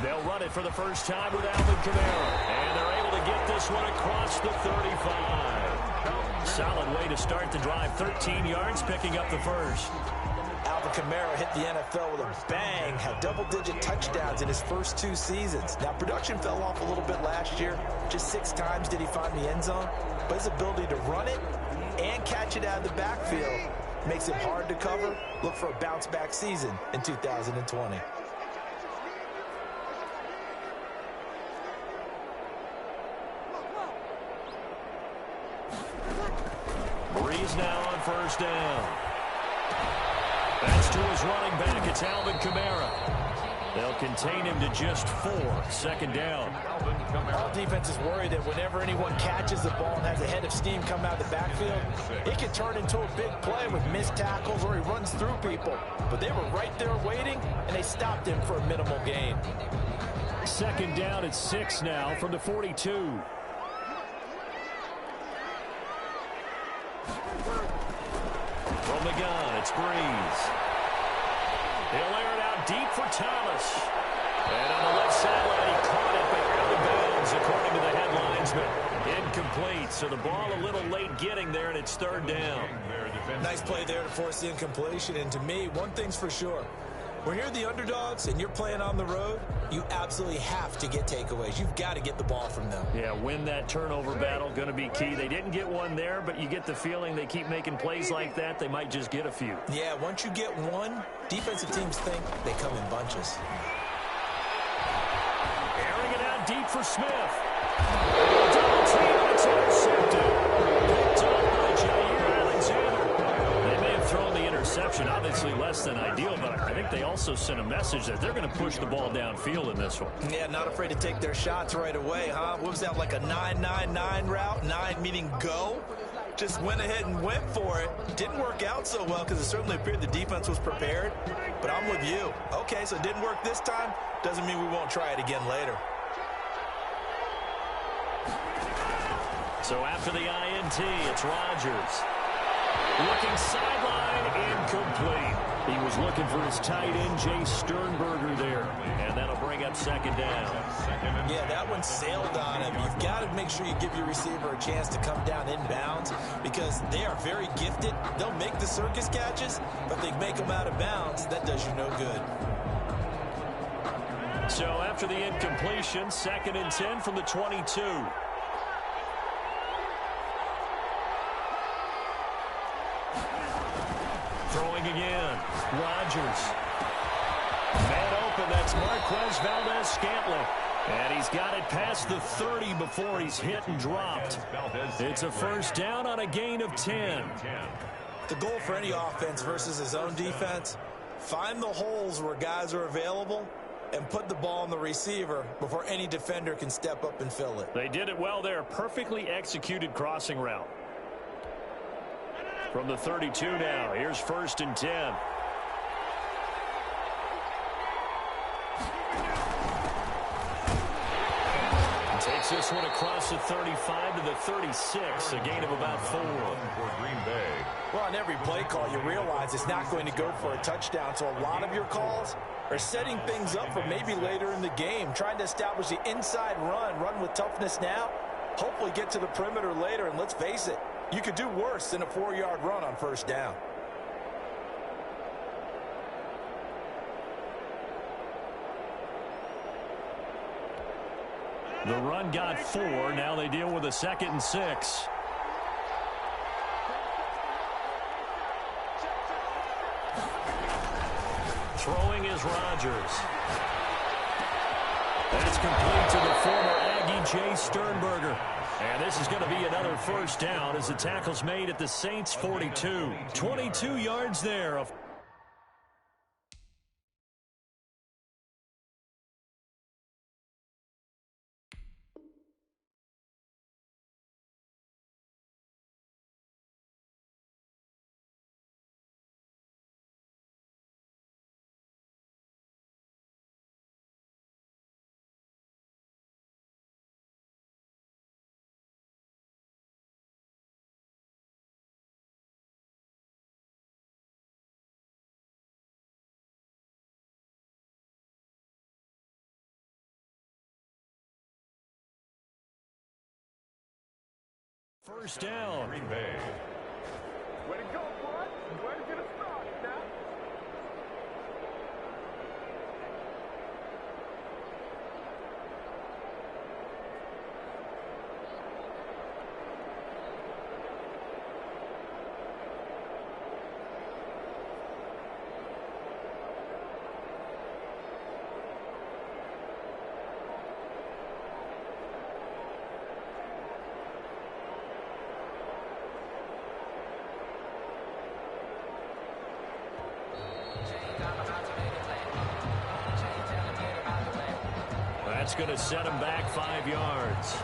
They'll run it for the first time with Alvin Kamara. And they're able to get this one across the 35. Solid way to start the drive. 13 yards, picking up the first. Alvin Kamara hit the NFL with a bang, had double-digit touchdowns in his first 2 seasons. Now, production fell off a little bit last year. Just 6 times did he find the end zone. But his ability to run it and catch it out of the backfield makes it hard to cover. Look for a bounce-back season in 2020. Breeze now on first down. That's to his running back. It's Alvin Kamara. They'll contain him to just 4. Second down. All defense is worried that whenever anyone catches the ball and has a head of steam come out of the backfield, it can turn into a big play with missed tackles or he runs through people. But they were right there waiting, and they stopped him for a minimal gain. Second down at 6 now from the 42. From the gun, it's Breeze. He'll air it out deep for Thomas. And on the left sideline, he caught it, but out of bounds, according to the head linesman. Incomplete, so the ball a little late getting there, and it's third down. Nice play there to force the incompletion. And to me, one thing's for sure. When you're the underdogs and you're playing on the road, you absolutely have to get takeaways. You've got to get the ball from them. Yeah, win that turnover battle, going to be key. They didn't get one there, but you get the feeling they keep making plays like that, they might just get a few. Yeah, once you get one, defensive teams think they come in bunches. Airing it out deep for Smith. Double team, it's intercepted. Picked up by Jair Alexander. They may have thrown the interception, obviously less than ideal, but I think they also sent a message that they're going to push the ball downfield in this one. Yeah, not afraid to take their shots right away, huh? What was that, like a 9-9-9 route? 9 meaning go? Just went ahead and went for it. Didn't work out so well because it certainly appeared the defense was prepared. But I'm with you. Okay, so it didn't work this time. Doesn't mean we won't try it again later. So after the INT, it's Rodgers. Looking sideline, incomplete. He was looking for his tight end, Jay Sternberger there. And that'll bring up second down. Yeah, that one sailed on him. You've got to make sure you give your receiver a chance to come down inbounds because they are very gifted. They'll make the circus catches, but they make them out of bounds. That does you no good. So after the incompletion, 2nd and 10 from the 22. Throwing again. Rodgers. Man open, that's Marquez Valdez-Scantling. And he's got it past the 30 before he's hit and dropped. It's a first down on a gain of 10. The goal for any offense versus his own defense, find the holes where guys are available and put the ball on the receiver before any defender can step up and fill it. They did it well there. Perfectly executed crossing route. From the 32 now, here's 1st and 10. Takes this one across the 35 to the 36, a gain of about 4. For Green Bay. Well, on every play call, you realize it's not going to go for a touchdown, so a lot of your calls are setting things up for maybe later in the game, trying to establish the inside run with toughness now, hopefully get to the perimeter later, and let's face it, you could do worse than a 4-yard run on first down. The run got 4. Now they deal with a 2nd and 6. Throwing is Rodgers. That's complete to the former Aggie Jay Sternberger. And this is going to be another first down as the tackle's made at the Saints' 42. 22 yards there. First down. Green Bay. Way to go, bud. Way to get a start now. That's going to set him back 5 yards.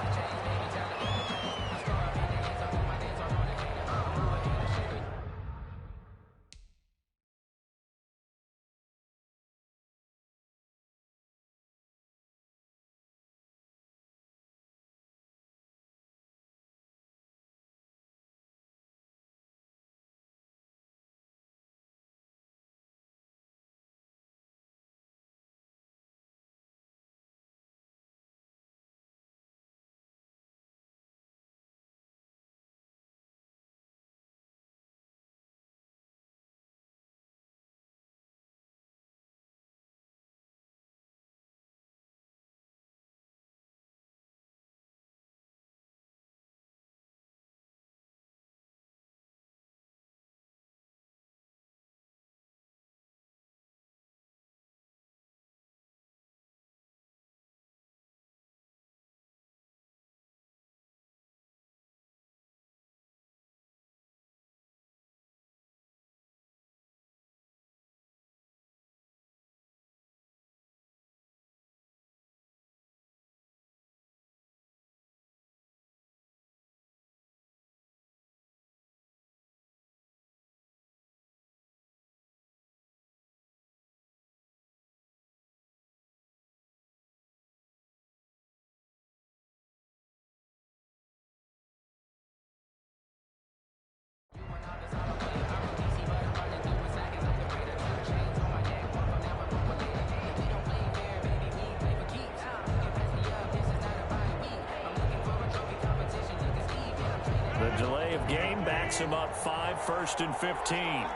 The delay of game backs him up 5, 1st and 15.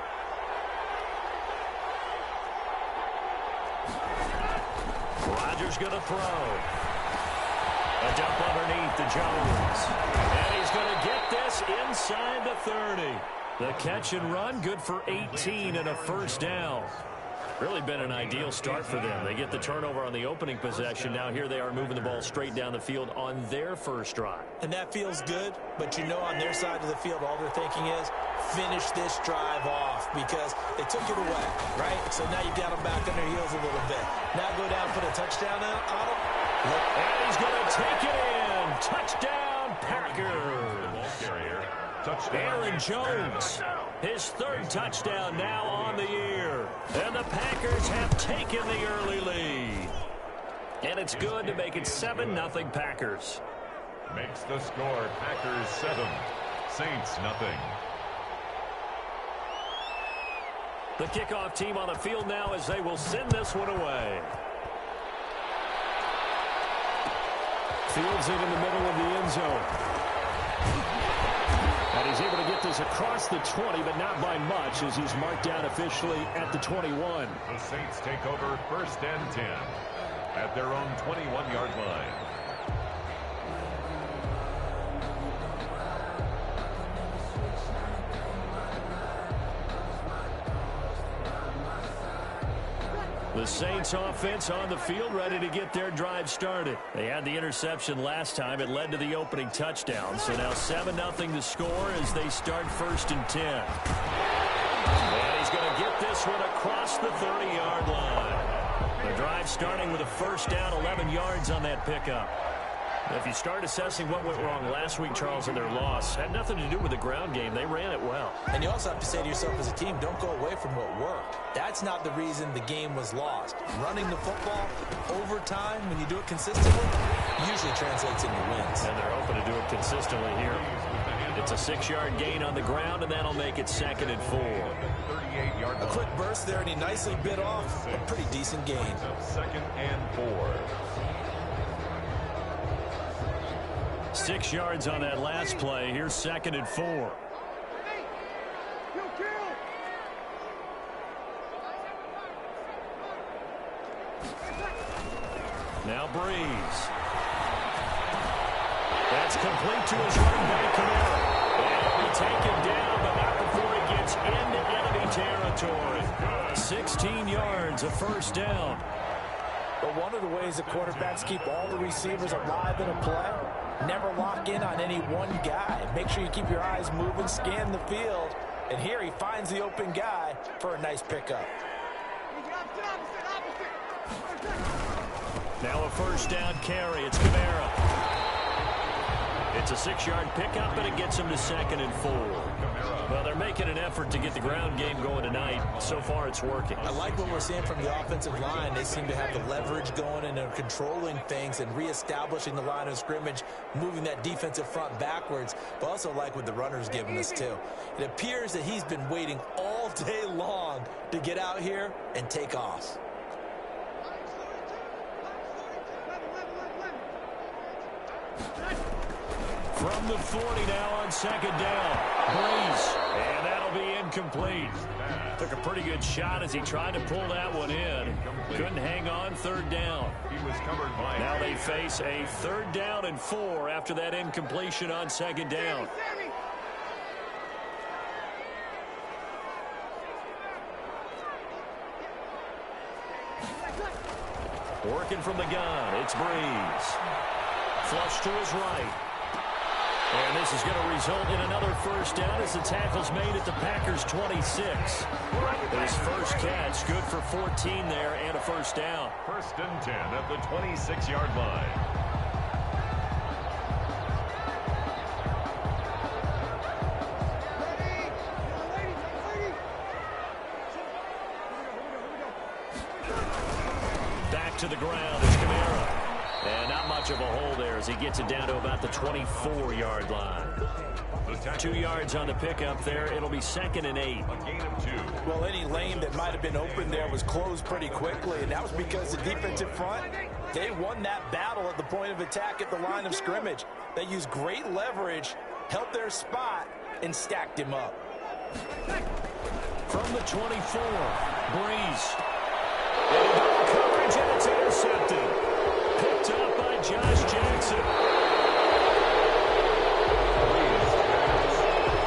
Rodgers going to throw. A dump underneath to Jones. And he's going to get this inside the 30. The catch and run, good for 18 and a first down. Really been an ideal start for them. They get the turnover on the opening possession. Now here they are moving the ball straight down the field on their first drive. And that feels good, but you know on their side of the field, all they're thinking is finish this drive off because they took it away, right? So now you got them back on their heels a little bit. Now go down and put a touchdown on them. And he's going to take it in. Touchdown, Packers. Aaron Jones, his 3rd touchdown now on the year. And the Packers have taken the early lead. And it's good to make it 7-0 Packers. Makes the score Packers 7, Saints nothing. The kickoff team on the field now as they will send this one away. Fields it in the middle of the end zone. And he's able to get this across the 20, but not by much as he's marked down officially at the 21. The Saints take over 1st and 10 at their own 21-yard line. The Saints offense on the field ready to get their drive started. They had the interception last time. It led to the opening touchdown. So now 7-0 to score as they start 1st and 10. And he's going to get this one across the 30-yard line. The drive starting with a first down, 11 yards on that pickup. If you start assessing what went wrong last week, Charles, in their loss, had nothing to do with the ground game. They ran it well. And you also have to say to yourself as a team, don't go away from what worked. That's not the reason the game was lost. Running the football over time, when you do it consistently, usually translates into wins. And they're hoping to do it consistently here. It's a 6-yard gain on the ground, and that'll make it 2nd and 4. A quick burst there, and he nicely bit off a pretty decent gain. 2nd and 4. 6 yards on that last play. Here's 2nd and 4. Now Breeze. That's complete to his running back, Kamara. And he'll be taken down, but not before he gets into enemy territory. 16 yards, a first down. But one of the ways the quarterbacks keep all the receivers alive in a play, never lock in on any one guy. Make sure you keep your eyes moving, scan the field. And here he finds the open guy for a nice pickup. Now a first down carry. It's Kamara. It's a 6-yard pickup, and it gets him to 2nd and 4. Well, they're making an effort to get the ground game going tonight. So far, it's working. I like what we're seeing from the offensive line. They seem to have the leverage going, and they're controlling things and reestablishing the line of scrimmage, moving that defensive front backwards. But also like what the runner's giving us, too. It appears that he's been waiting all day long to get out here and take off. From the 40 now on 2nd down. Breeze. And that'll be incomplete. Took a pretty good shot as he tried to pull that one in. Couldn't hang on. 3rd down. He was covered by. Now they face a 3rd down and 4 after that incompletion on 2nd down. Working from the gun. It's Breeze. Flush to his right. And this is going to result in another first down as the tackle's made at the Packers' 26. His first catch, good for 14 there and a first down. 1st and 10 at the 26-yard line. Back to the ground is Kamara. And not much of a hole there as he gets it down to about the 24-yard line. 2 yards on the pickup there. It'll be 2nd and 8. A gain of 2. Well, any lane that might have been open there was closed pretty quickly, and that was because the defensive front, they won that battle at the point of attack at the line of scrimmage. They used great leverage, held their spot, and stacked him up. From the 24, Breeze. And double coverage, and it's intercepted. Picked up by Josh Jackson.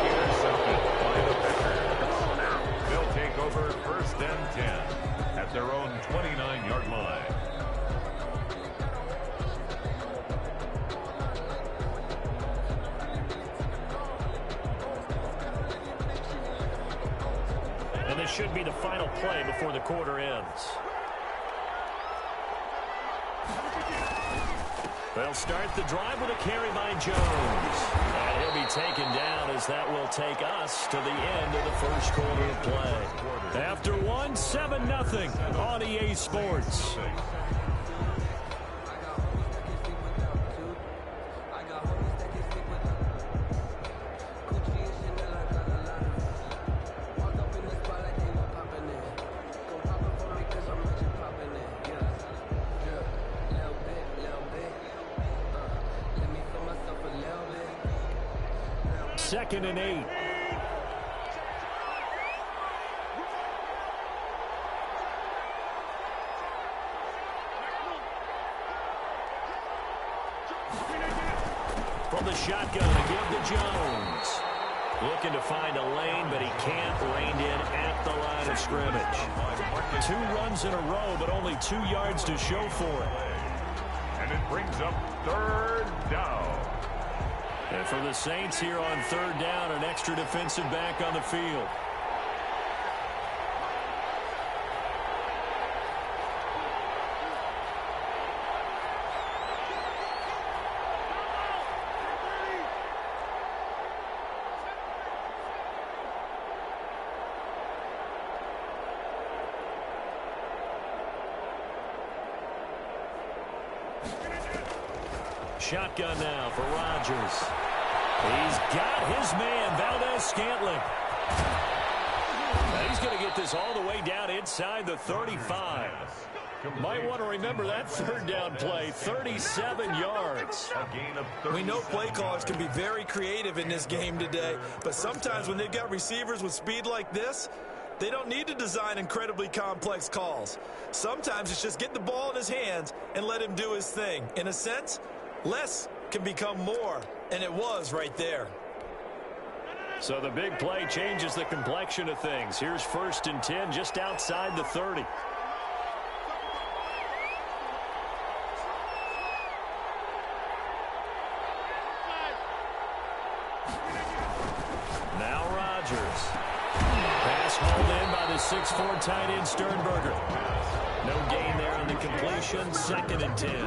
Intercepted by the Packers. They'll take over 1st and 10 at their own 29-yard line. And this should be the final play before the quarter ends. They'll start the drive with a carry by Jones. And he'll be taken down as that will take us to the end of the first quarter of play. After 1, 7-0 on EA Sports. Second and 8. From the shotgun to give to Jones. Looking to find a lane, but he can't. Reined in at the line of scrimmage. 2 runs in a row, but only 2 yards to show for it. And it brings up 3rd down. And for the Saints here on 3rd down, an extra defensive back on the field. Shotgun now for Rodgers. He's got his man, Valdez-Scantling. He's going to get this all the way down inside the 35. Might want to remember that third down play, 37 yards. We know play callers can be very creative in this game today, but sometimes when they've got receivers with speed like this, they don't need to design incredibly complex calls. Sometimes it's just get the ball in his hands and let him do his thing. In a sense, less can become more, and it was right there. So the big play changes the complexion of things. Here's 1st and 10 just outside the 30. Now Rodgers. Pass hauled in by the 6'4" tight end Sternberger. No gain there on the completion. 2nd and 10.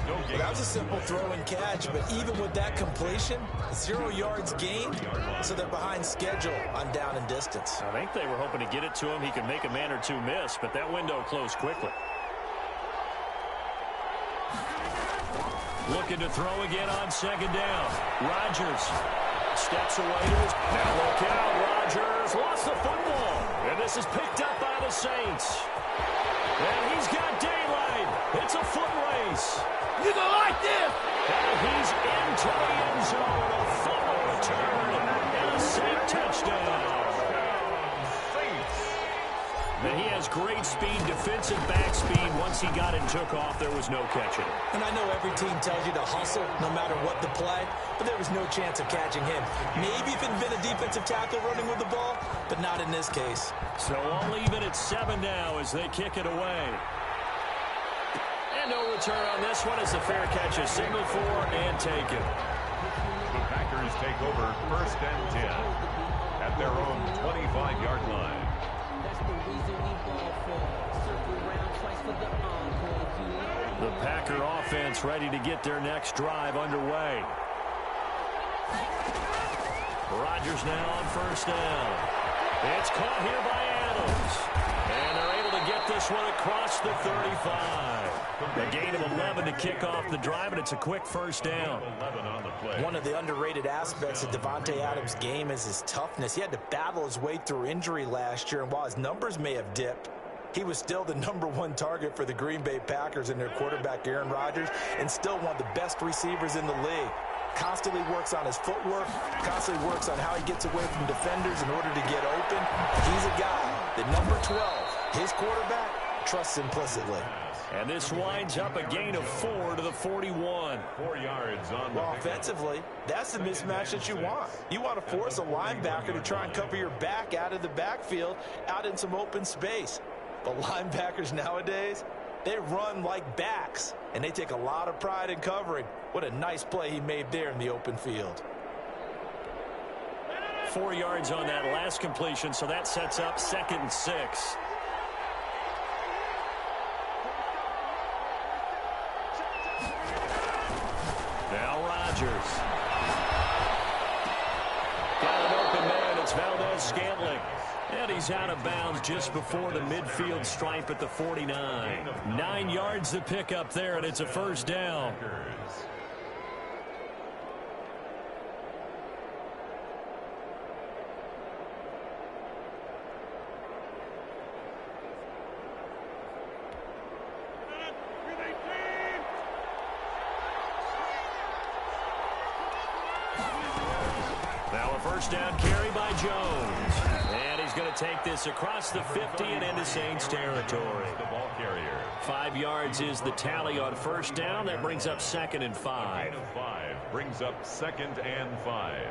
Well, that was a simple throw and catch, but even with that completion, 0 yards gained, so they're behind schedule on down and distance. I think they were hoping to get it to him. He could make a man or two miss, but that window closed quickly. Looking to throw again on 2nd down. Rodgers steps away to his... Now look out, Rodgers lost the football. And this is picked up by the Saints. And he's got daylight. It's a foot race. You gonna like this? And he's into the end zone. A fumble return and a Saint touchdown. And he has great speed, defensive back speed. Once he got it and took off, there was no catching him. And I know every team tells you to hustle no matter what the play, but there was no chance of catching him. Maybe if it had been a defensive tackle running with the ball, but not in this case. So all even at 7 now as they kick it away. And no return on this one as the fair catch is signaled for and taken. The Packers take over 1st and 10 at their own 25-yard line. The Packer offense ready to get their next drive underway. Rodgers now on 1st down. It's caught here by Adams. And they're able to get this one across the 35. A gain of 11 to kick off the drive, and it's a quick 1st down. One of the underrated aspects of Davante Adams' game is his toughness. He had to battle his way through injury last year, and while his numbers may have dipped, he was still the #1 target for the Green Bay Packers and their quarterback, Aaron Rodgers, and still one of the best receivers in the league. Constantly works on his footwork, constantly works on how he gets away from defenders in order to get open. He's a guy that number 12, his quarterback, trusts implicitly. And this winds up a gain of 4 to the 41. 4 yards on the Offensively, that's the mismatch that you want. You want to force a linebacker to try and cover your back out of the backfield, out in some open space. But linebackers nowadays, they run like backs, and they take a lot of pride in covering. What a nice play he made there in the open field. 4 yards on that last completion, so that sets up 2nd and 6. Now Rodgers. Got an open man. It's Valdez-Scantling. And he's out of bounds just before the midfield stripe at the 49. 9 yards to pick up there, and it's a 1st down. Now a 1st down carry by Jones. And he's going to take this across the 50 and into Saints territory. The ball carrier. 5 yards is the tally on 1st down. That brings up 2nd and 5. Gain of 5 brings up 2nd and 5.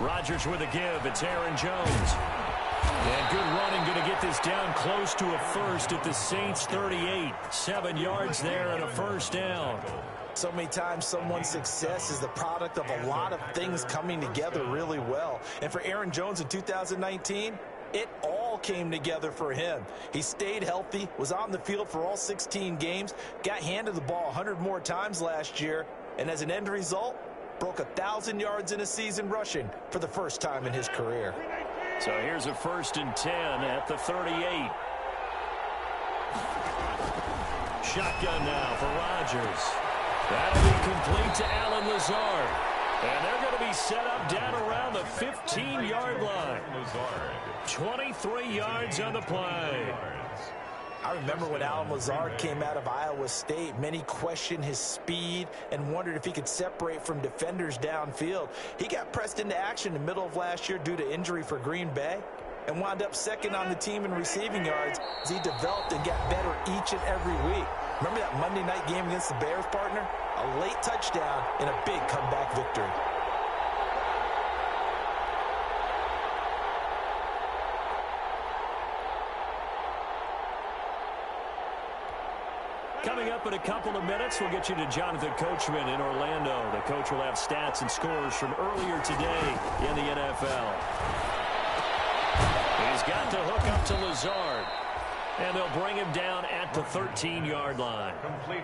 Rodgers with a give. It's Aaron Jones. And good running, going to get this down close to a 1st at the Saints 38. 7 yards there and a 1st down. So many times someone's success is the product of a lot of things coming together really well. And for Aaron Jones in 2019, it all came together for him. He stayed healthy, was on the field for all 16 games, got handed the ball 100 more times last year, and as an end result, broke 1,000 yards in a season rushing for the first time in his career. So here's a 1st and 10 at the 38. Shotgun now for Rodgers. That'll be complete to Allen Lazard. And they're going to be set up down around the 15-yard line. 23 yards on the play. I remember when Allen Lazard came out of Iowa State, many questioned his speed and wondered if he could separate from defenders downfield. He got pressed into action in the middle of last year due to injury for Green Bay and wound up second on the team in receiving yards as he developed and got better each and every week. Remember that Monday night game against the Bears, partner? A late touchdown in a big comeback victory. Coming up in a couple of minutes, we'll get you to Jonathan Coachman in Orlando. The coach will have stats and scores from earlier today in the NFL. He's got the hook up to Lazard. And they'll bring him down at the 13-yard line.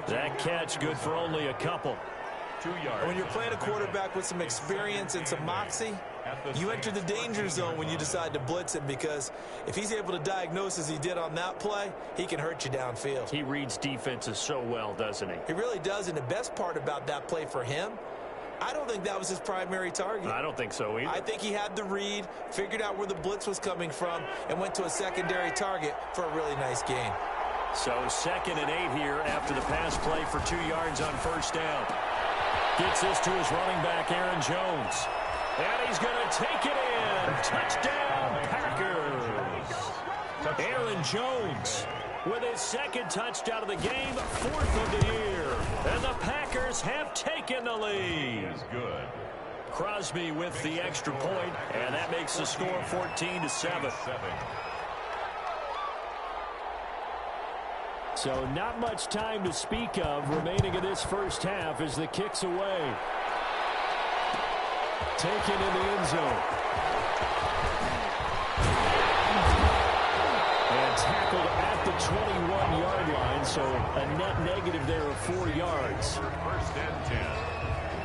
That catch good for only a couple. 2 yards. When you're playing a quarterback with some experience and some moxie, you enter the danger zone when you decide to blitz him, because if he's able to diagnose as he did on that play, he can hurt you downfield. He reads defenses so well, doesn't he? He really does, and the best part about that play for him, I don't think that was his primary target. I don't think so either. I think he had the read, figured out where the blitz was coming from, and went to a secondary target for a really nice gain. So 2nd and 8 here after the pass play for 2 yards on 1st down. Gets this to his running back, Aaron Jones. And he's going to take it in. Touchdown, Packers. Aaron Jones with his 2nd touchdown of the game, 4th of the year. And the Packers have taken the lead. Good. Crosby with the extra point, and that makes the score 14-7. So not much time to speak of remaining in this first half as the kick's away. Taken in the end zone. And tackled at the 21-yard line, so a net negative there of 4 yards. 1st and 10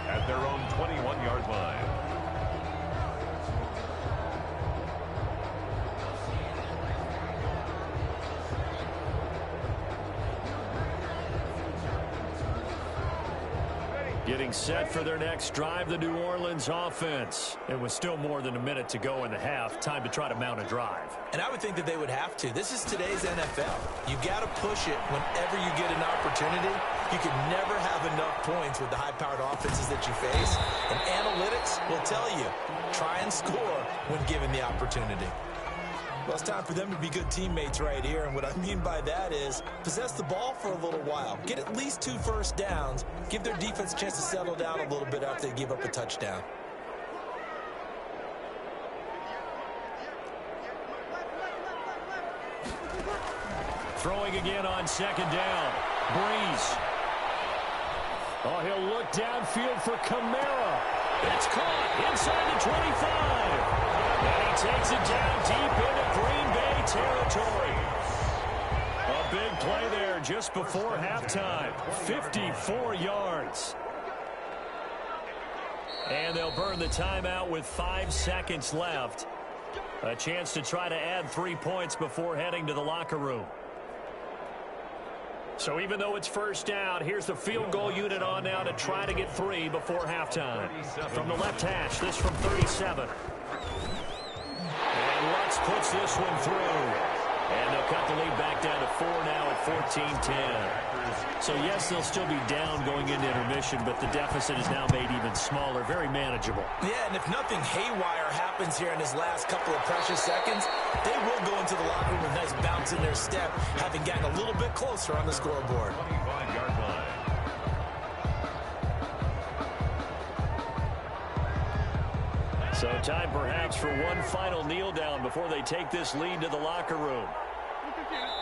at their own 21-yard line. Getting set for their next drive, the New Orleans offense. It was still more than a minute to go in the half. Time to try to mount a drive. And I would think that they would have to. This is today's NFL. You got to push it whenever you get an opportunity. You can never have enough points with the high-powered offenses that you face. And analytics will tell you, try and score when given the opportunity. Well, it's time for them to be good teammates right here, and what I mean by that is possess the ball for a little while, get at least 2 first downs, give their defense a chance to settle down a little bit after they give up a touchdown. Throwing again on 2nd down. Breeze. Oh, he'll look downfield for Kamara. It's caught inside the 25. And he takes it down deep into Green Bay territory. A big play there just before halftime. 54 yards. And they'll burn the timeout with 5 seconds left. A chance to try to add 3 points before heading to the locker room. So even though it's first down, here's the field goal unit on now to try to get 3 before halftime. From the left hash, this from 37. And Lutz puts this one through. And they'll cut the lead back down to 4 now at 14-10. So, yes, they'll still be down going into intermission, but the deficit is now made even smaller, very manageable. Yeah, and if nothing haywire happens here in his last couple of precious seconds, they will go into the locker room with a nice bounce in their step, having gotten a little bit closer on the scoreboard. 25-yard line. So time perhaps for one final kneel down before they take this lead to the locker room.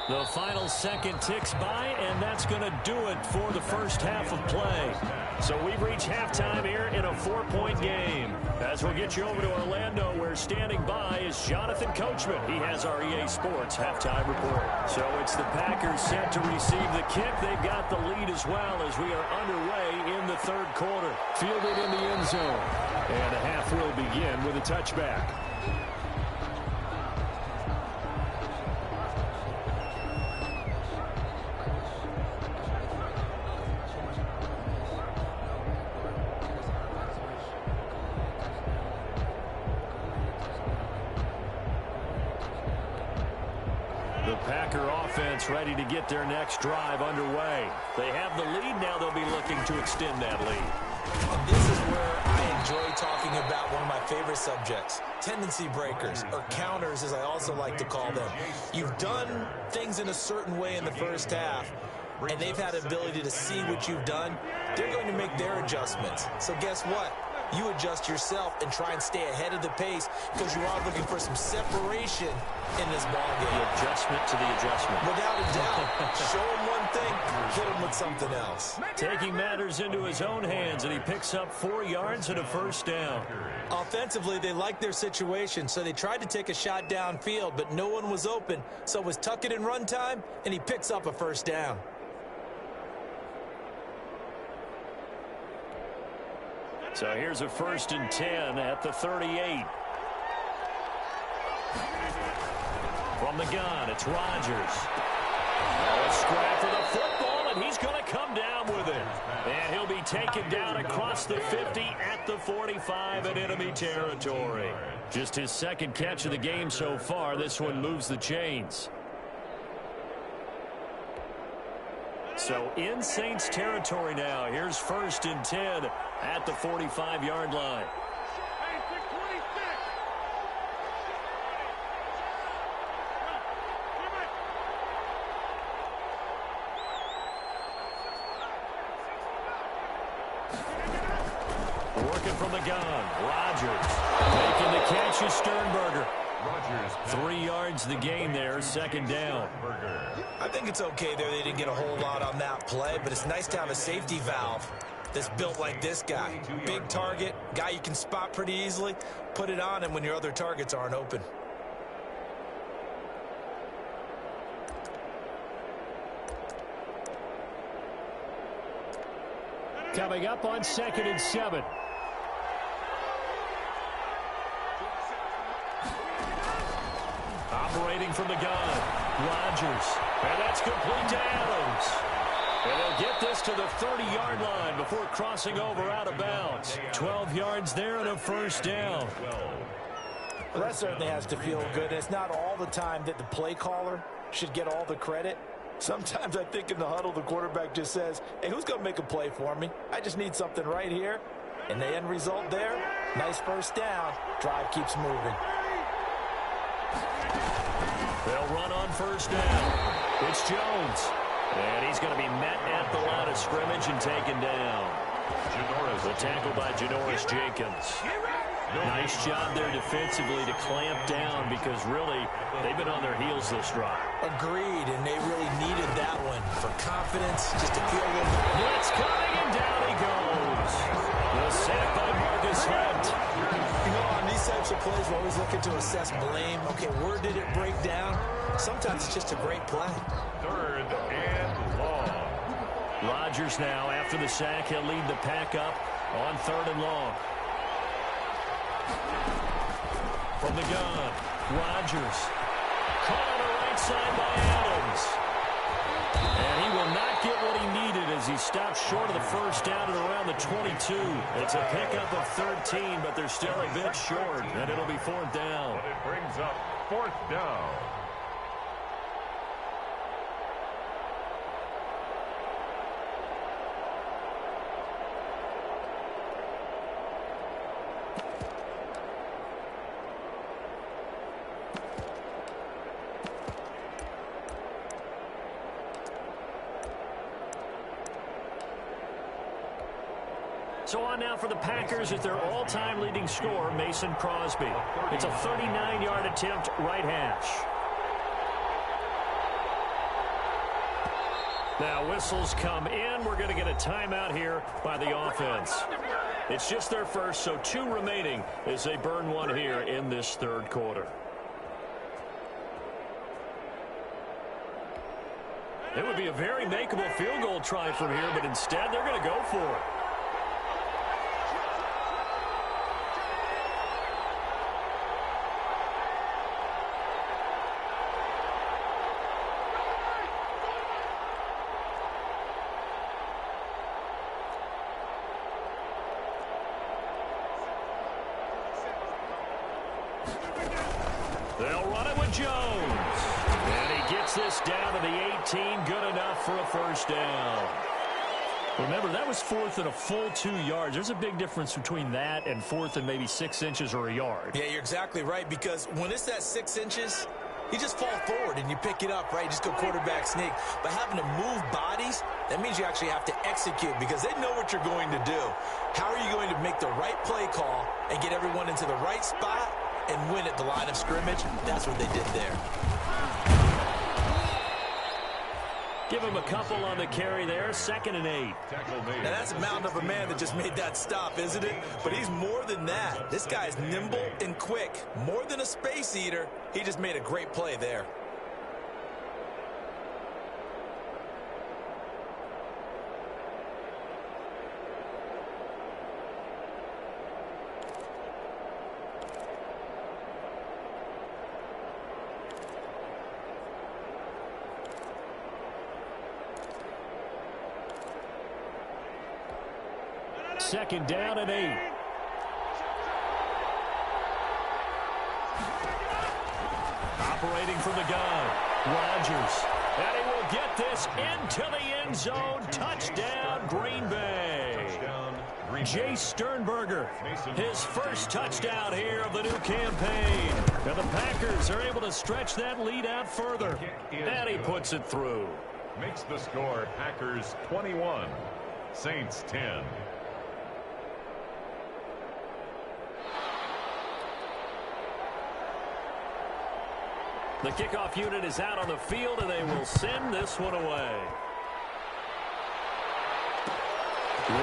The final second ticks by, and that's going to do it for the first half of play. So we've reached halftime here in a 4-point game. As we'll get you over to Orlando, where standing by is Jonathan Coachman. He has our EA Sports halftime report. So it's the Packers set to receive the kick. They've got the lead as well as we are underway in the third quarter. Fielded in the end zone. And the half will begin with a touchback. The Packer offense ready to get their next drive underway. They have the lead now. They'll be looking to extend that lead. And this is where I enjoy talking about one of my favorite subjects, tendency breakers, or counters as I also like to call them. You've done things in a certain way in the first half, and they've had the ability to see what you've done. They're going to make their adjustments. So guess what? You adjust yourself and try and stay ahead of the pace because you are looking for some separation in this ballgame. The adjustment to the adjustment. Without a doubt. Show him one thing, hit him with something else. Taking matters into his own hands, and he picks up 4 yards and a first down. Offensively, they liked their situation, so they tried to take a shot downfield, but no one was open. So it was tuck it in run time, and he picks up a first down. So here's a 1st and 10 at the 38. From the gun, it's Rodgers. A scrap for the football, and he's going to come down with it. And he'll be taken down across the 50 at the 45 in enemy territory. Just his second catch of the game so far. This one moves the chains. So in Saints territory now. Here's 1st and 10 at the 45-yard line. Working from the gun. Rodgers making the catch is Sternberger. 3 yards the gain there, 2nd down. I think it's okay there. They didn't get a whole lot on that play, but it's nice to have a safety valve that's built like this guy. Big target, guy you can spot pretty easily. Put it on him when your other targets aren't open. Coming up on 2nd and 7. Operating from the gun, Rodgers. And that's complete to Adams. And they'll get this to the 30-yard line before crossing over out of bounds. 12 yards there and a first down. Well, that certainly has to feel good. It's not all the time that the play caller should get all the credit. Sometimes I think in the huddle, the quarterback just says, hey, who's going to make a play for me? I just need something right here. And the end result there, nice first down. Drive keeps moving. They'll run on first down. It's Jones. And he's going to be met at the line of scrimmage and taken down. The tackle by Janoris Jenkins. Nice job there defensively to clamp down because really they've been on their heels this drive. Agreed, and they really needed that one for confidence, just to feel a little bit. Blitz coming, and down he goes. The sack by Marcus Hunt. You know, on these types of plays, we're always looking to assess blame. Okay, where did it break down? Sometimes it's just a great play. 3rd and long. Rodgers now, after the sack, he'll lead the pack up on 3rd and long. From the gun, Rodgers. Caught on the right side by Adams. And he will not get what he needed as he stopped short of the first down at around the 22. It's a pickup of 13, but they're still a bit short, and it'll be 4th down. But it brings up 4th down. So on now for the Packers is their all-time leading scorer, Mason Crosby. It's a 39-yard attempt, right hash. Now whistles come in. We're going to get a timeout here by the offense. It's just their first, so 2 remaining as they burn one here in this third quarter. It would be a very makeable field goal try from here, but instead they're going to go for it. They'll run it with Jones. And he gets this down to the 18. Good enough for a first down. Remember, that was 4th and a full 2 yards. There's a big difference between that and 4th and maybe 6 inches or a yard. Yeah, you're exactly right, because when it's that 6 inches, you just fall forward and you pick it up, right? You just go quarterback sneak. But having to move bodies, that means you actually have to execute because they know what you're going to do. How are you going to make the right play call and get everyone into the right spot and win at the line of scrimmage? That's what they did there. Give him a couple on the carry there. 2nd and 8. Now that's a mountain of a man that just made that stop, isn't it? But he's more than that. This guy's nimble and quick. More than a space eater. He just made a great play there. Second down and 8. Operating from the gun, Rodgers. And he will get this into the end zone. Touchdown, Green Bay. Jay Sternberger, his first touchdown here of the new campaign. And the Packers are able to stretch that lead out further. And he puts it through. Makes the score Packers 21, Saints 10. The kickoff unit is out on the field, and they will send this one away.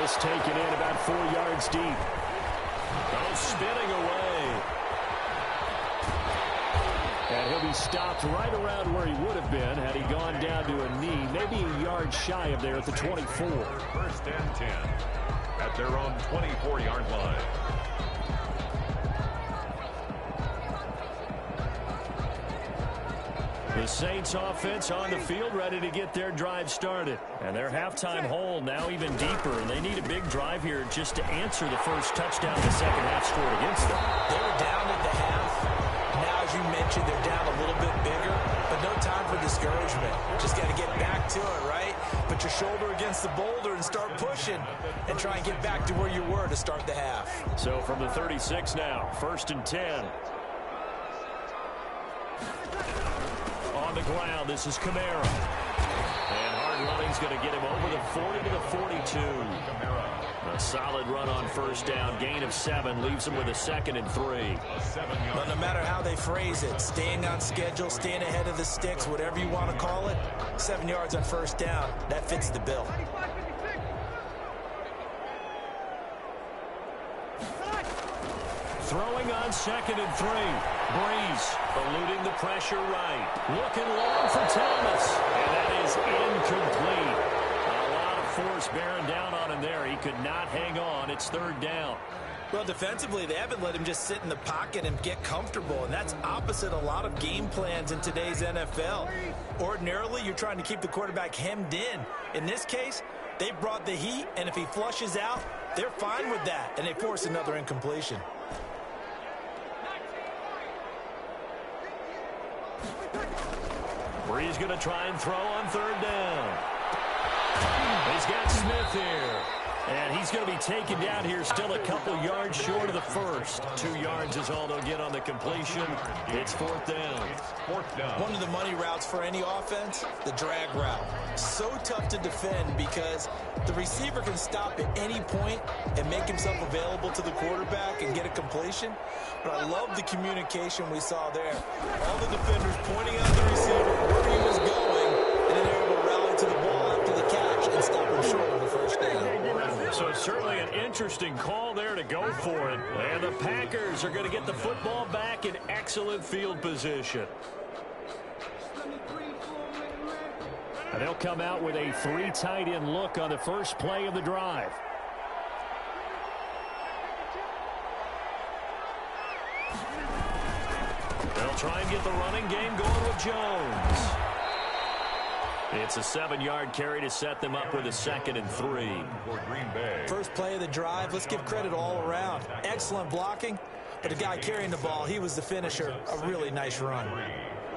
This taken in about 4 yards deep. Oh, spinning away. And he'll be stopped right around where he would have been had he gone down to a knee, maybe a yard shy of there at the 24. 1st and 10 at their own 24-yard line. The Saints offense on the field ready to get their drive started. And their halftime hole now even deeper. And they need a big drive here just to answer the first touchdown the second half scored against them. They were down at the half. Now, as you mentioned, they're down a little bit bigger. But no time for discouragement. Just got to get back to it, right? Put your shoulder against the boulder and start pushing. And try and get back to where you were to start the half. So from the 36 now, 1st and 10. On the ground, this is Kamara. And hard running's going to get him over the 40 to the 42. A solid run on first down. Gain of 7 leaves him with a 2nd and 3. But no matter how they phrase it, staying on schedule, staying ahead of the sticks, whatever you want to call it, 7 yards on first down, that fits the bill. Throwing on 2nd and 3. Breeze eluding the pressure right. Looking long for Thomas. And that is incomplete. A lot of force bearing down on him there. He could not hang on. It's 3rd down. Well, defensively, they haven't let him just sit in the pocket and get comfortable, and that's opposite a lot of game plans in today's NFL. Ordinarily, you're trying to keep the quarterback hemmed in. In this case, they brought the heat, and if he flushes out, they're fine with that, and they force another incompletion. Breeze going to try and throw on 3rd down. He's got Smith here. And he's going to be taken down here still a couple yards short of the first. 2 yards is all they'll get on the completion. It's 4th down. One of the money routes for any offense, the drag route. So tough to defend because the receiver can stop at any point and make himself available to the quarterback and get a completion. But I love the communication we saw there. All the defenders pointing out the receiver, where he was going, and then they were able to rally to the ball after short of a first down. So certainly an interesting call there to go for it. And the Packers are going to get the football back in excellent field position. And they'll come out with a 3 tight end look on the first play of the drive. They'll try and get the running game going with Jones. It's a 7-yard carry to set them up with a 2nd and 3. For Green Bay. First play of the drive, let's give credit all around. Excellent blocking, but the guy carrying the ball, he was the finisher. A really nice run.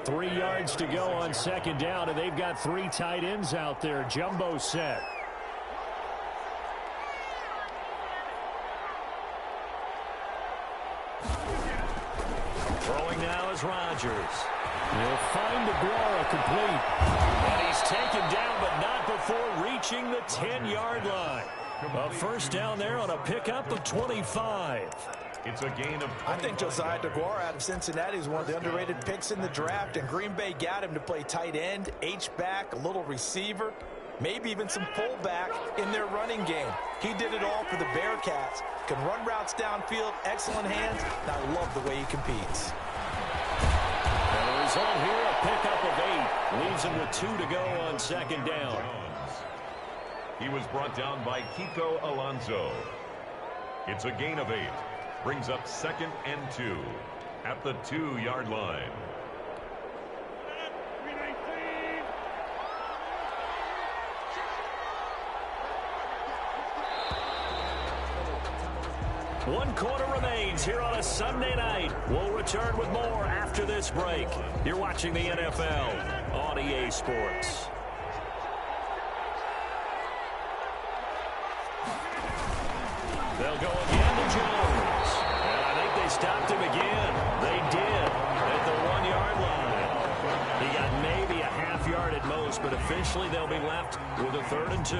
3 yards to go on 2nd down, and they've got 3 tight ends out there. Jumbo set. Throwing now is Rodgers. He'll find Aguara complete. And he's taken down, but not before reaching the 10-yard line. A first down there on a pickup of 25. It's a gain of 20. I think Josiah DeGuara out of Cincinnati is one of the underrated picks in the draft, and Green Bay got him to play tight end, H-back, a little receiver, maybe even some pullback in their running game. He did it all for the Bearcats. Can run routes downfield, excellent hands, and I love the way he competes. And the result here, a pickup of 8. Leaves him with 2 to go on 2nd down. He was brought down by Kiko Alonso. It's a gain of 8. Brings up 2nd and 2 at the 2-yard line. One quarter remains here on a Sunday night. We'll return with more after this break. You're watching the NFL on EA Sports. They'll go again to Jones. And I think they stopped him again. They did at the 1-yard line. He got maybe a half yard at most, but officially they'll be left with a 3rd and 2.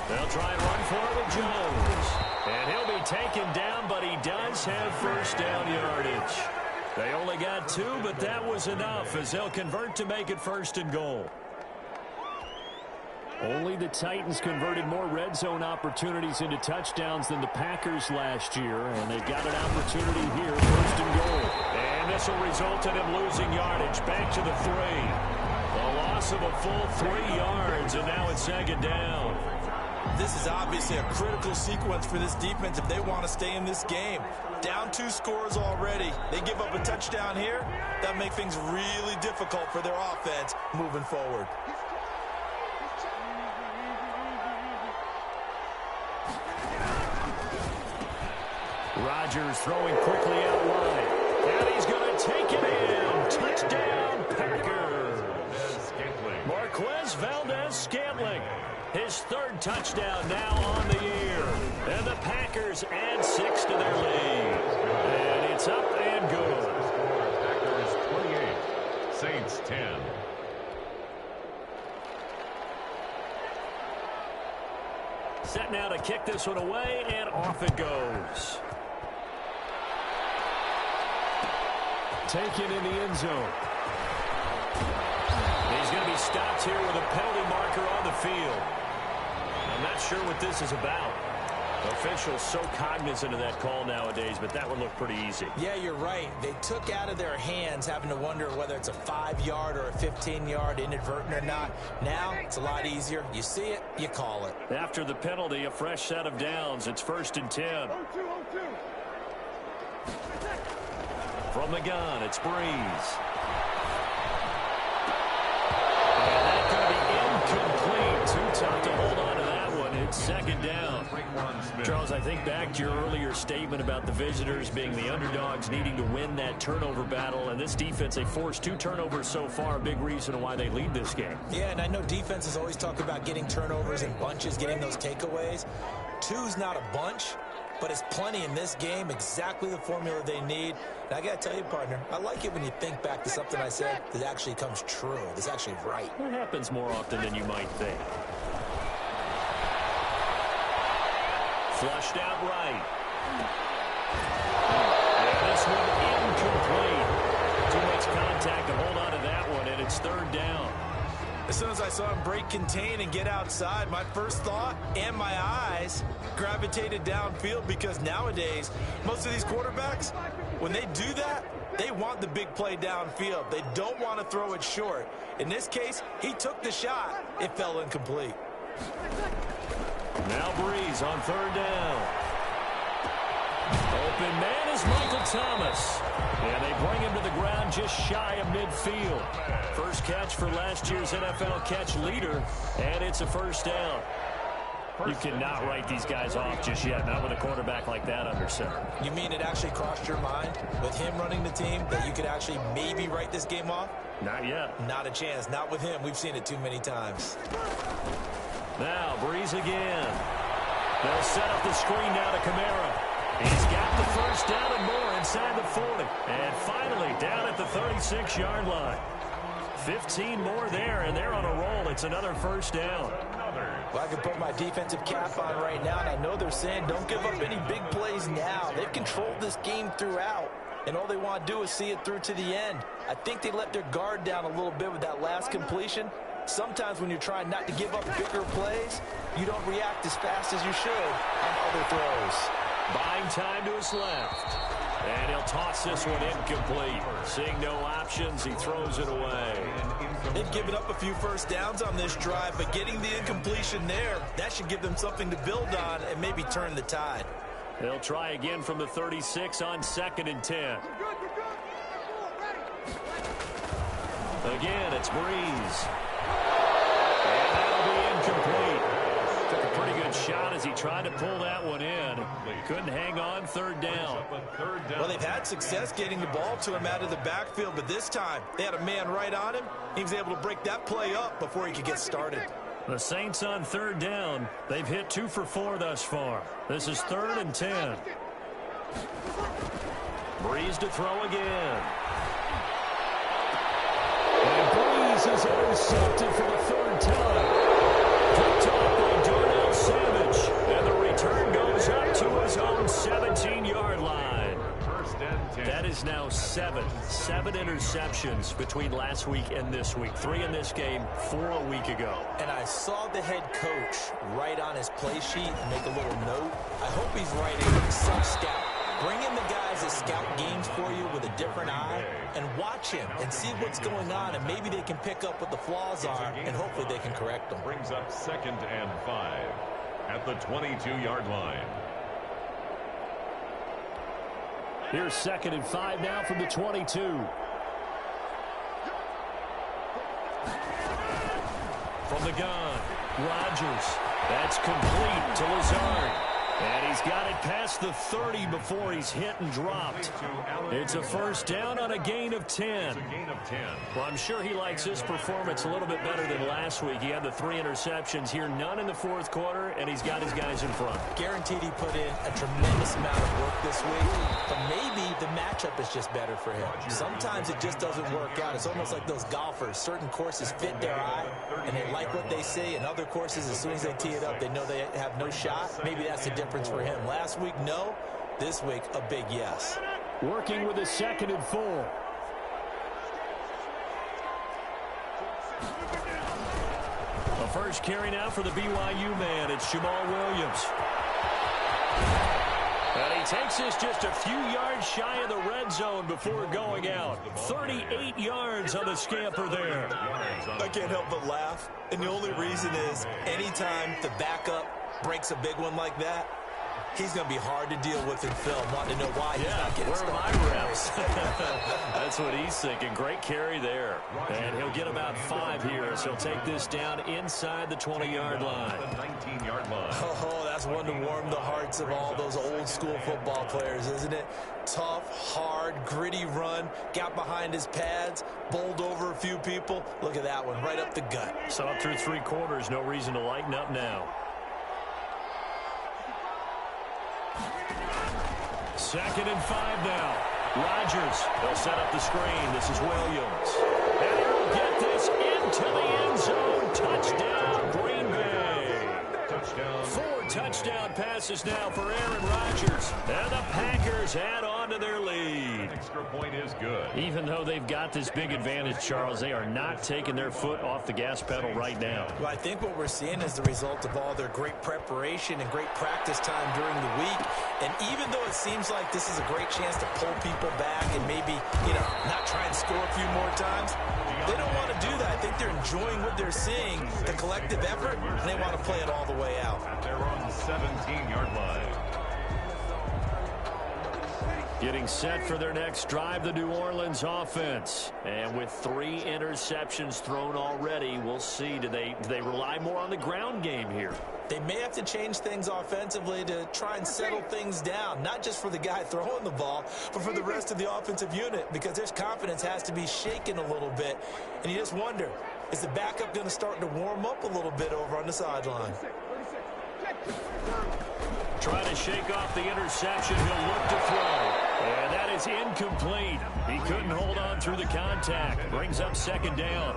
They'll try and run for it with Jones. And he'll be taken down, but he does have first down yardage. They only got 2, but that was enough as they'll convert to make it 1st and goal. Only the Titans converted more red zone opportunities into touchdowns than the Packers last year, and they've got an opportunity here, 1st and goal. And this will result in him losing yardage back to the 3. A loss of a full 3 yards, and now it's 2nd down. This is obviously a critical sequence for this defense if they want to stay in this game. Down 2 scores already. They give up a touchdown here. That makes things really difficult for their offense moving forward. Rodgers throwing quickly out wide. And he's going to take it in. Touchdown, Packers. Marquez Valdez-Scantling. His 3rd touchdown now on the year. And the Packers add 6 to their lead. And it's up and good. Packers 28, Saints 10. Set now to kick this one away, and off it goes. Taken in the end zone. He's going to be stopped here with a penalty marker on the field. I'm not sure what this is about. Officials so cognizant of that call nowadays, but that one looked pretty easy. Yeah, you're right. They took out of their hands having to wonder whether it's a 5-yard or a 15-yard inadvertent or not. Now, it's a lot easier. You see it, you call it. After the penalty, a fresh set of downs. It's 1st and 10. From the gun, it's Breeze. And that could be incomplete. Too tough to hold on to that one. it's second down. Charles, I think back to your earlier statement about the visitors being the underdogs needing to win that turnover battle. And this defense, they forced 2 turnovers so far, a big reason why they lead this game. Yeah, and I know defenses always talk about getting turnovers in bunches, getting those takeaways. 2's not a bunch, but it's plenty in this game, exactly the formula they need. And I got to tell you, partner, I like it when you think back to something I said that actually comes true. That's actually right. It happens more often than you might think. Flushed out right. And this one incomplete. Too much contact to hold on to that one, and it's third down. As soon as I saw him break contain and get outside, my first thought and my eyes gravitated downfield, because nowadays, most of these quarterbacks, when they do that, they want the big play downfield. They don't want to throw it short. In this case, he took the shot. It fell incomplete. Now Breeze on third down. Open man is Michael Thomas. And they bring him to the ground just shy of midfield. First catch for last year's NFL catch leader, and it's a first down. You cannot write these guys off just yet, not with a quarterback like that under center. You mean it actually crossed your mind with him running the team that you could actually maybe write this game off? Not yet. Not a chance. Not with him. We've seen it too many times. Now Breeze again. They'll set up the screen now to Kamara. He's got the first down and more inside the 40. And finally down at the 36-yard line. 15 more there, and they're on a roll. It's another first down. Well, I can put my defensive cap on right now, and I know they're saying don't give up any big plays now. They've controlled this game throughout, and all they want to do is see it through to the end. I think they let their guard down a little bit with that last completion. Sometimes when you're trying not to give up bigger plays, you don't react as fast as you should on other throws. Buying time to his left. And he'll toss this one incomplete. Seeing no options, he throws it away. They've given up a few first downs on this drive, but getting the incompletion there, that should give them something to build on and maybe turn the tide. They'll try again from the 36 on 2nd and 10. Again, it's Breeze. And that'll be incomplete. Took a pretty good shot as he tried to pull that one in. Couldn't hang on, third down. Well, they've had success getting the ball to him out of the backfield, but this time they had a man right on him. He was able to break that play up before he could get started. The Saints on third down. They've hit 2 for 4 thus far. This is 3rd and 10. Breeze to throw again. And Breeze is intercepted for the 3rd time. Picked off by Darnell Savage. And the return goes up to his own 17-yard line. That is now 7 interceptions between last week and this week. 3 in this game, 4 a week ago. And I saw the head coach write on his play sheet and make a little note. I hope he's writing some scout. Bring in the guys that scout games for you with a different eye and watch him and see what's going on, and maybe they can pick up what the flaws are, and hopefully they can correct them. Brings up 2nd and 5 at the 22-yard line. Here's 2nd and 5 now from the 22. From the gun, Rodgers. That's complete to Lazard. And he's got it past the 30 before he's hit and dropped. It's a first down on a gain of 10. Well, I'm sure he likes his performance a little bit better than last week. He had the 3 interceptions here, none in the 4th quarter, and he's got his guys in front. Guaranteed he put in a tremendous amount of work this week, but maybe the matchup is just better for him. Sometimes it just doesn't work out. It's almost like those golfers. Certain courses fit their eye, and they like what they see, and other courses, as soon as they tee it up, they know they have no shot. Maybe that's the difference for him. Last week, no. This week, a big yes. Working with a 2nd and 4. The first carry now for the BYU man. It's Jamal Williams. And he takes this just a few yards shy of the red zone before going out. 38 yards on the scamper there. I can't help but laugh. And the only reason is anytime the backup breaks a big one like that, he's going to be hard to deal with in film, wanting to know why he's not getting started. Where are my reps? That's what he's thinking. Great carry there. And he'll get about 5 here, so he'll take this down inside the 20-yard line. The 19-yard line. Oh, that's one to warm the hearts of all those old school football players, isn't it? Tough, hard, gritty run, got behind his pads, bowled over a few people. Look at that one, right up the gut. So up through 3 quarters, no reason to lighten up now. 2nd and 5 now. Rodgers, they'll set up the screen. This is Williams. And he'll get this into the end zone. Touchdown, Green Bay. Touchdown. 4 touchdown passes now for Aaron Rodgers. And the Packers add on to their lead. Extra point is good. Even though they've got this big advantage, Charles, they are not taking their foot off the gas pedal right now. Well, I think what we're seeing is the result of all their great preparation and great practice time during the week. And even though it seems like this is a great chance to pull people back and maybe, not try and score a few more times, they don't want to do that. I think they're enjoying what they're seeing, the collective effort, and they want to play it all the way out. At their own 17-yard line. Getting set for their next drive, the New Orleans offense. And with 3 interceptions thrown already, we'll see. Do they rely more on the ground game here? They may have to change things offensively to try and settle things down, not just for the guy throwing the ball, but for the rest of the offensive unit, because their confidence has to be shaken a little bit. And you just wonder, is the backup going to start to warm up a little bit over on the sideline? Trying to shake off the interception. He'll look to throw. And that is incomplete. He couldn't hold on through the contact. Brings up 2nd down.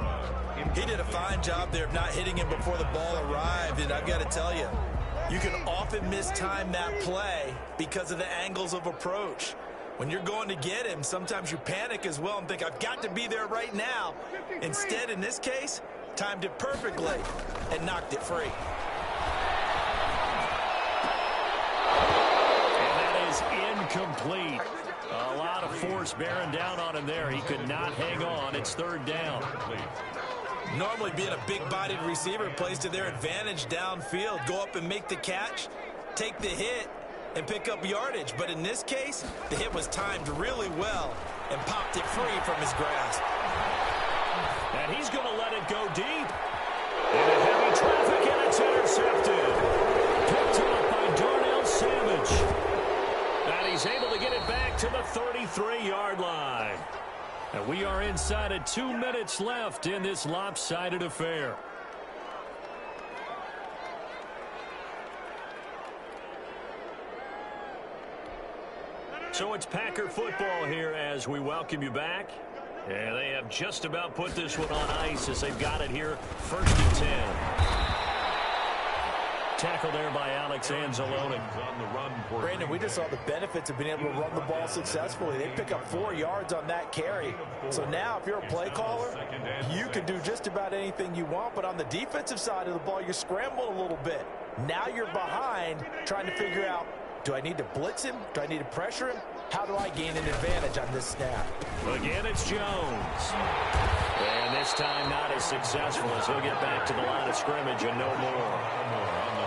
He did a fine job there of not hitting him before the ball arrived, and I've got to tell you, you can often mistime that play because of the angles of approach. When you're going to get him, sometimes you panic as well and think, I've got to be there right now. Instead, in this case, timed it perfectly and knocked it free. And that is incomplete. A lot of force bearing down on him there. He could not hang on. It's 3rd down. Normally being a big-bodied receiver plays to their advantage downfield. Go up and make the catch, take the hit, and pick up yardage. But in this case, the hit was timed really well and popped it free from his grasp. And he's going to let it go deep. Into heavy traffic, and it's intercepted. Picked up by Darnell Savage. And he's able to get it back to the 33-yard line. And we are inside of 2 minutes left in this lopsided affair. So it's Packer football here as we welcome you back. And they have just about put this one on ice as they've got it here. 1st and 10. Tackle there by Alex Anzalone. Brandon, we just saw the benefits of being able to run the ball successfully. They pick up 4 yards on that carry. So now if you're a play caller, you can do just about anything you want. But on the defensive side of the ball, you're scrambling a little bit. Now you're behind trying to figure out, do I need to blitz him? Do I need to pressure him? How do I gain an advantage on this snap? Again, it's Jones. And this time not as successful as he'll get back to the line of scrimmage and no more.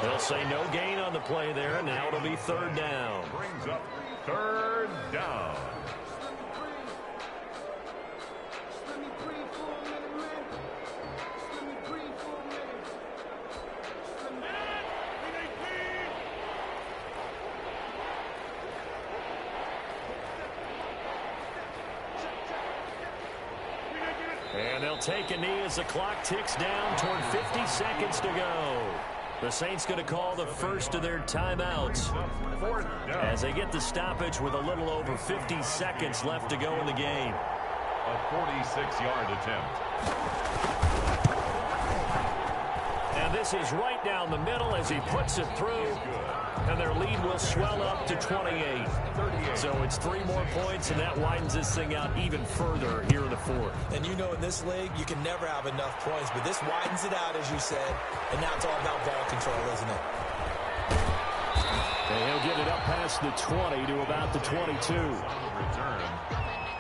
They'll say no gain on the play there, and now it'll be 3rd down. Brings up 3rd down. And they'll take a knee as the clock ticks down toward 50 seconds to go. The Saints going to call the first of their timeouts as they get the stoppage with a little over 50 seconds left to go in the game. A 46-yard attempt. And this is right down the middle as he puts it through. And their lead will swell up to 28. So it's 3 more points, and that widens this thing out even further here in the 4th. And you know in this league, you can never have enough points, but this widens it out, as you said, and now it's all about ball control, isn't it? And he'll get it up past the 20 to about the 22. Return.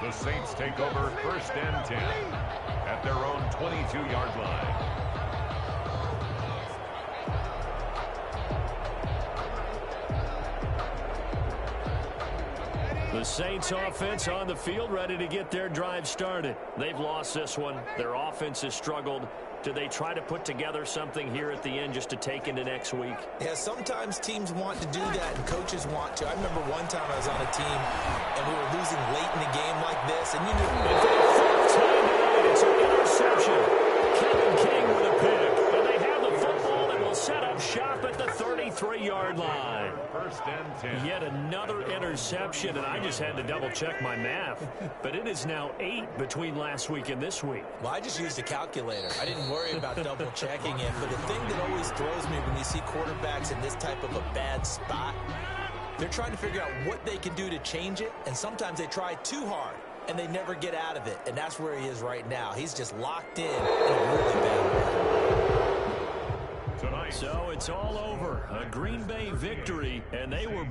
The Saints take over 1st and 10 at their own 22-yard line. The Saints offense on the field ready to get their drive started. They've lost this one. Their offense has struggled. Do they try to put together something here at the end just to take into next week? Yeah, sometimes teams want to do that and coaches want to. I remember one time I was on a team and we were losing late in the game like this, and you knew. And for the fourth time tonight, it's an interception. Kevin King with a pick. And they have the football and will set up shop at the 33-yard line. First and 10. Yet another interception, and I just had to double-check my math. But it is now 8 between last week and this week. Well, I just used a calculator. I didn't worry about double-checking it. But the thing that always throws me when you see quarterbacks in this type of a bad spot, they're trying to figure out what they can do to change it, and sometimes they try too hard, and they never get out of it. And that's where he is right now. He's just locked in a really bad way. Tonight. So it's all over. A Green Bay victory, and they were